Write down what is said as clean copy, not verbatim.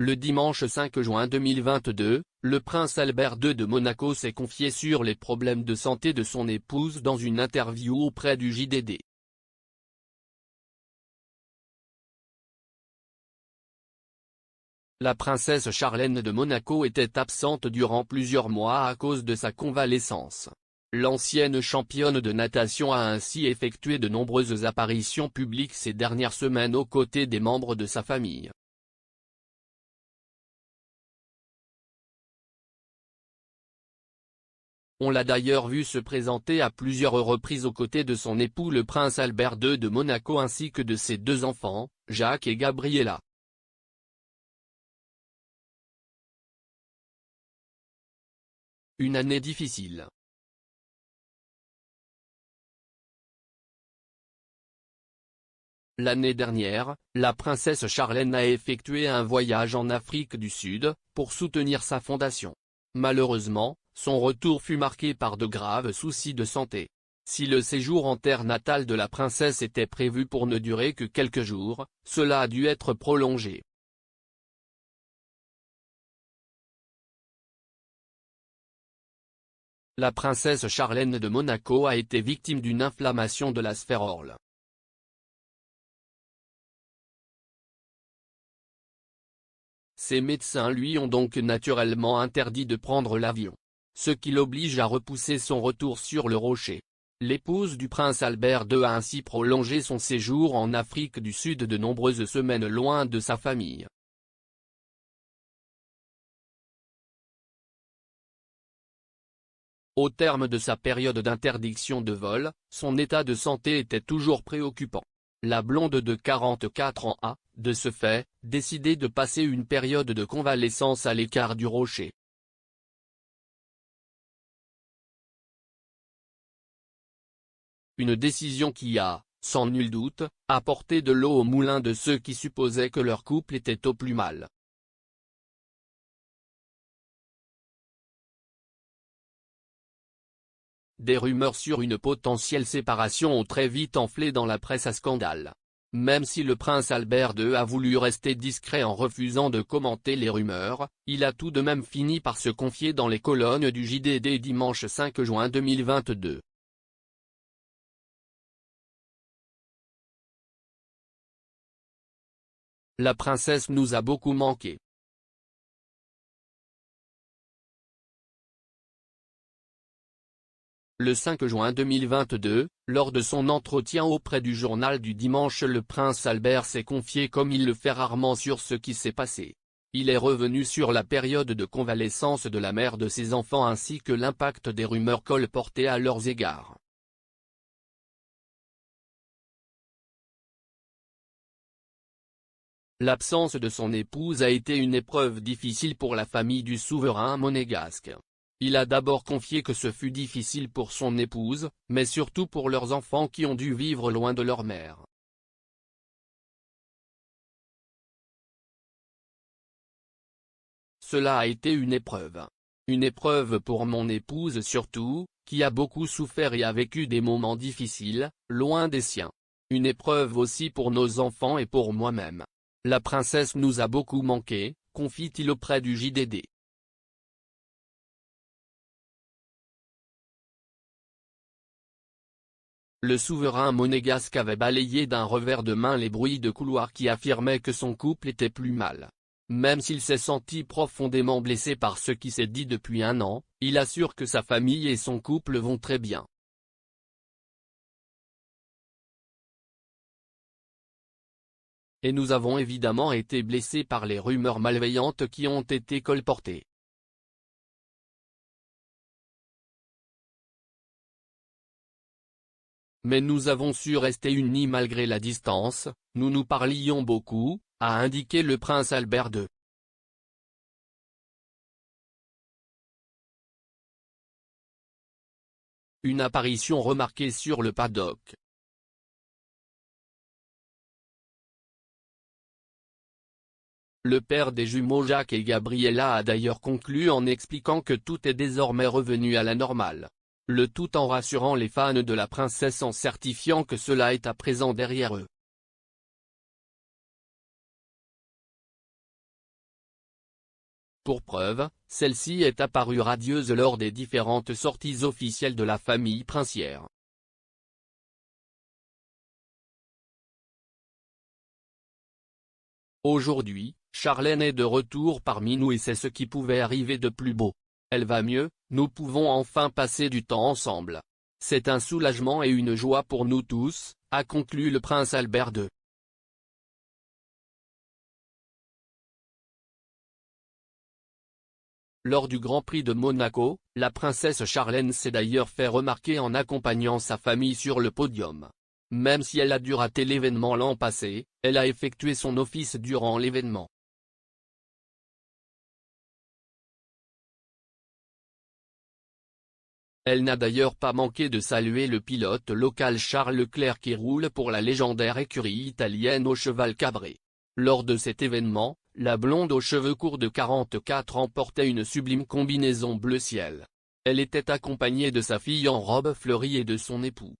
Le dimanche 5 juin 2022, le prince Albert II de Monaco s'est confié sur les problèmes de santé de son épouse dans une interview auprès du JDD. La princesse Charlène de Monaco était absente durant plusieurs mois à cause de sa convalescence. L'ancienne championne de natation a ainsi effectué de nombreuses apparitions publiques ces dernières semaines aux côtés des membres de sa famille. On l'a d'ailleurs vu se présenter à plusieurs reprises aux côtés de son époux le prince Albert II de Monaco ainsi que de ses deux enfants, Jacques et Gabriella. Une année difficile. L'année dernière, la princesse Charlène a effectué un voyage en Afrique du Sud, pour soutenir sa fondation. Malheureusement, son retour fut marqué par de graves soucis de santé. Si le séjour en terre natale de la princesse était prévu pour ne durer que quelques jours, cela a dû être prolongé. La princesse Charlène de Monaco a été victime d'une inflammation de la sphérole. Ses médecins lui ont donc naturellement interdit de prendre l'avion, ce qui l'oblige à repousser son retour sur le rocher. L'épouse du prince Albert II a ainsi prolongé son séjour en Afrique du Sud de nombreuses semaines loin de sa famille. Au terme de sa période d'interdiction de vol, son état de santé était toujours préoccupant. La blonde de 44 ans a, de ce fait, décidé de passer une période de convalescence à l'écart du rocher. Une décision qui a, sans nul doute, apporté de l'eau au moulin de ceux qui supposaient que leur couple était au plus mal. Des rumeurs sur une potentielle séparation ont très vite enflé dans la presse à scandale. Même si le prince Albert II a voulu rester discret en refusant de commenter les rumeurs, il a tout de même fini par se confier dans les colonnes du JDD dimanche 5 juin 2022. La princesse nous a beaucoup manqué. Le 5 juin 2022, lors de son entretien auprès du journal du dimanche, le prince Albert s'est confié comme il le fait rarement sur ce qui s'est passé. Il est revenu sur la période de convalescence de la mère de ses enfants ainsi que l'impact des rumeurs colportées à leurs égards. L'absence de son épouse a été une épreuve difficile pour la famille du souverain monégasque. Il a d'abord confié que ce fut difficile pour son épouse, mais surtout pour leurs enfants qui ont dû vivre loin de leur mère. Cela a été une épreuve. Une épreuve pour mon épouse surtout, qui a beaucoup souffert et a vécu des moments difficiles, loin des siens. Une épreuve aussi pour nos enfants et pour moi-même. La princesse nous a beaucoup manqué, confie-t-il auprès du JDD. Le souverain monégasque avait balayé d'un revers de main les bruits de couloir qui affirmaient que son couple était plus mal. Même s'il s'est senti profondément blessé par ce qui s'est dit depuis un an, il assure que sa famille et son couple vont très bien. Et nous avons évidemment été blessés par les rumeurs malveillantes qui ont été colportées. Mais nous avons su rester unis malgré la distance, nous nous parlions beaucoup, a indiqué le prince Albert II. Une apparition remarquée sur le paddock. Le père des jumeaux Jacques et Gabriella a d'ailleurs conclu en expliquant que tout est désormais revenu à la normale. Le tout en rassurant les fans de la princesse en certifiant que cela est à présent derrière eux. Pour preuve, celle-ci est apparue radieuse lors des différentes sorties officielles de la famille princière. Aujourd'hui, Charlène est de retour parmi nous et c'est ce qui pouvait arriver de plus beau. Elle va mieux, nous pouvons enfin passer du temps ensemble. C'est un soulagement et une joie pour nous tous, a conclu le prince Albert II. Lors du Grand Prix de Monaco, la princesse Charlène s'est d'ailleurs fait remarquer en accompagnant sa famille sur le podium. Même si elle a dû rater l'événement l'an passé, elle a effectué son office durant l'événement. Elle n'a d'ailleurs pas manqué de saluer le pilote local Charles Leclerc qui roule pour la légendaire écurie italienne au cheval cabré. Lors de cet événement, la blonde aux cheveux courts de 44 ans portait une sublime combinaison bleu ciel. Elle était accompagnée de sa fille en robe fleurie et de son époux.